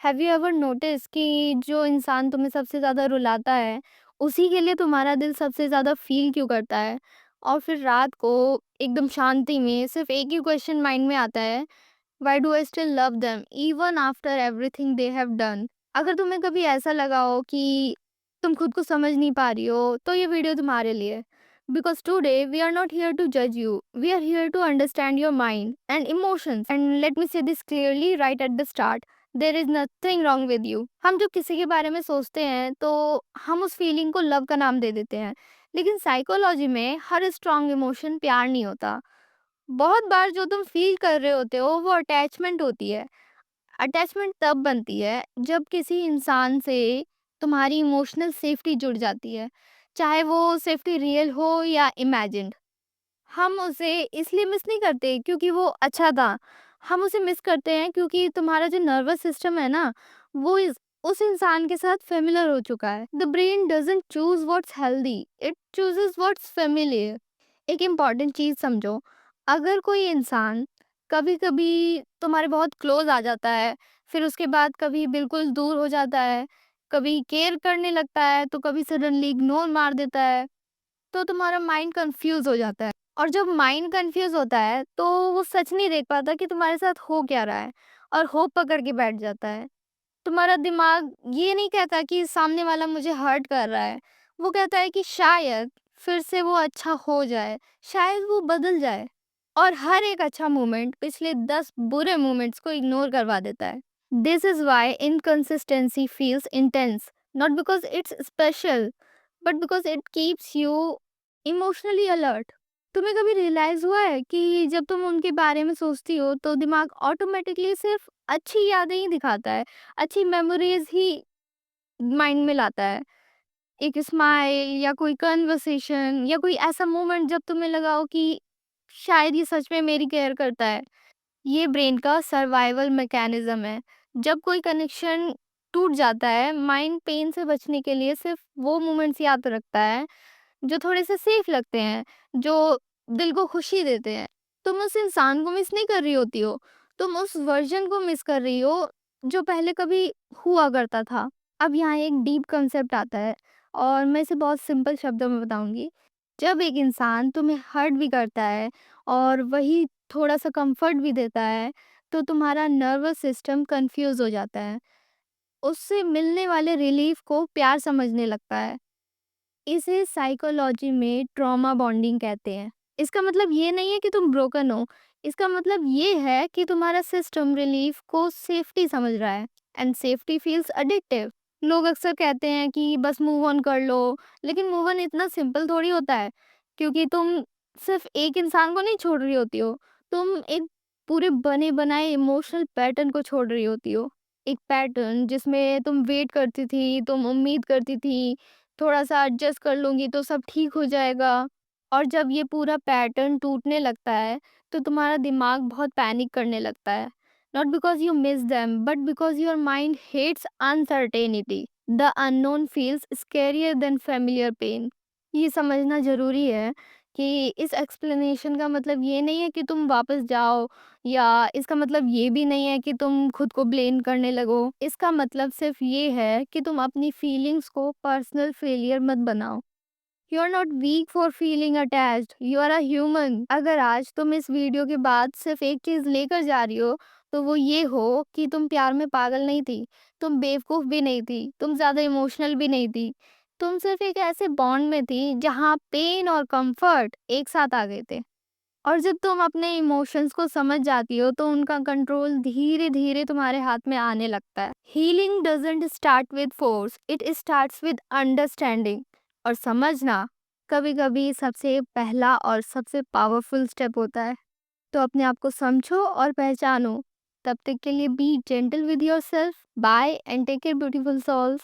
Have you ever notice कि जो इंसान तुम्हें सबसे ज़्यादा रुलाता है, उसी के लिए तुम्हारा दिल सबसे ज़्यादा फ़ील क्यों करता है? और फिर रात को एकदम शांति में सिर्फ़ एक ही क्वेश्चन माइंड में आता है, why do I still love them even after everything they have done? अगर तुम्हें कभी ऐसा लगा हो कि तुम खुद को समझ नहीं पा रही हो, तो ये वीडियो तुम्हारे लिए। Because today we are not here to जज you, we are here to understand your mind and emotions and let me say this clearly right at the start, there is nothing wrong with you. हम जब किसी के बारे में सोचते हैं, तो हम उस फीलिंग को लव का नाम दे देते हैं। लेकिन साइकोलॉजी में हर स्ट्रॉन्ग इमोशन प्यार नहीं होता। बहुत बार जो तुम फील कर रहे होते हो, वो अटैचमेंट होती है। अटैचमेंट तब बनती है जब किसी इंसान से तुम्हारी इमोशनल सेफ्टी जुड़ जाती है, चाहे वो सेफ्टी रियल हो या इमेजिन्ड। हम उसे इसलिए मिस नहीं करते क्योंकि वो अच्छा था, हम उसे मिस करते हैं क्योंकि तुम्हारा जो नर्वस सिस्टम है ना, वो उस इंसान के साथ फेमिलियर हो चुका है। The brain doesn't choose what's healthy, it chooses what's familiar. एक इम्पॉर्टेंट चीज़ समझो, अगर कोई इंसान कभी-कभी तुम्हारे बहुत क्लोज़ आ जाता है, फिर उसके बाद कभी बिल्कुल दूर हो जाता है, कभी केयर करने लगता है, तो कभी सडनली इग्नोर मार देता है, तो तुम्हारा माइंड कन्फ्यूज़ हो जाता है। और जब माइंड कन्फ्यूज़ होता है, तो वो सच नहीं देख पाता कि तुम्हारे साथ हो क्या रहा है, और होप पकड़ के बैठ जाता है। तुम्हारा दिमाग ये नहीं कहता कि सामने वाला मुझे हर्ट कर रहा है, वो कहता है कि शायद फिर से वो अच्छा हो जाए, शायद वो बदल जाए। और हर एक अच्छा मोमेंट पिछले 10 बुरे मोमेंट्स को इग्नोर करवा देता है। This is why inconsistency feels intense, not because it's special, but because it keeps you emotionally alert. तुम्हें कभी रियलाइज हुआ है कि जब तुम उनके बारे में सोचती हो, तो दिमाग ऑटोमेटिकली सिर्फ अच्छी यादें ही दिखाता है, अच्छी मेमोरीज ही माइंड में लाता है। एक स्माइल या कोई कन्वर्सेशन या कोई ऐसा मोमेंट जब तुम्हें लगा हो कि शायद ये सच में मेरी केयर करता है। ये ब्रेन का सर्वाइवल मैकेनिज्म है। जब कोई कनेक्शन टूट जाता है, माइंड पेन से बचने के लिए सिर्फ वो मोमेंट्स याद रखता है जो थोड़े से सेफ लगते हैं, जो दिल को खुशी देते हैं। तुम उस इंसान को मिस नहीं कर रही होती हो, तुम उस वर्जन को मिस कर रही हो जो पहले कभी हुआ करता था। अब यहाँ एक डीप कंसेप्ट आता है, और मैं इसे बहुत सिंपल शब्दों में बताऊंगी। जब एक इंसान तुम्हें हर्ट भी करता है और वही थोड़ा सा कंफर्ट भी देता है, तो तुम्हारा नर्वस सिस्टम कंफ्यूज हो जाता है, उससे मिलने वाले रिलीफ को प्यार समझने लगता है। इसे साइकोलॉजी में ट्रॉमा बॉन्डिंग कहते हैं। इसका मतलब ये नहीं है कि तुम ब्रोकन हो, इसका मतलब ये है कि तुम्हारा सिस्टम रिलीफ को सेफ्टी समझ रहा है, एंड सेफ्टी फील्स एडिक्टिव। लोग अक्सर कहते हैं कि बस मूव ऑन कर लो, लेकिन मूव ऑन इतना सिंपल थोड़ी होता है, क्योंकि तुम सिर्फ एक इंसान को नहीं छोड़ रही होती हो, तुम एक पूरे बने बनाए इमोशनल पैटर्न को छोड़ रही होती हो। एक पैटर्न जिसमें तुम वेट करती थी, तुम उम्मीद करती थी, थोड़ा-सा एडजस्ट कर लूँगी तो सब ठीक हो जाएगा। और जब ये पूरा पैटर्न टूटने लगता है, तो तुम्हारा दिमाग बहुत पैनिक करने लगता है। Not because you miss them, but because your mind hates uncertainty. The unknown feels scarier than familiar pain. ये समझना ज़रूरी है कि इस एक्सप्लेनेशन का मतलब ये नहीं है कि तुम वापस जाओ, या इसका मतलब ये भी नहीं है कि तुम खुद को ब्लेम करने लगो। इसका मतलब सिर्फ ये है कि तुम अपनी फीलिंग्स को पर्सनल फेलियर मत बनाओ। You are not weak for feeling attached, you are a human. अगर आज तुम इस वीडियो के बाद सिर्फ एक चीज लेकर जा रही हो, तो वो ये हो कि तुम प्यार में पागल नहीं थी, तुम बेवकूफ भी नहीं थी, तुम ज्यादा इमोशनल भी नहीं थी। तुम सिर्फ एक ऐसे बॉन्ड में थी जहाँ पेन और कंफर्ट एक साथ आ गए थे। और जब तुम अपने इमोशंस को समझ जाती हो, तो उनका कंट्रोल धीरे धीरे तुम्हारे हाथ में आने लगता है। Healing doesn't start with force, it starts with understanding. और समझना कभी कभी सबसे पहला और सबसे पावरफुल स्टेप होता है। तो अपने आप को समझो और पहचानो। तब तक के लिए be gentle with yourself. Bye and take care beautiful souls.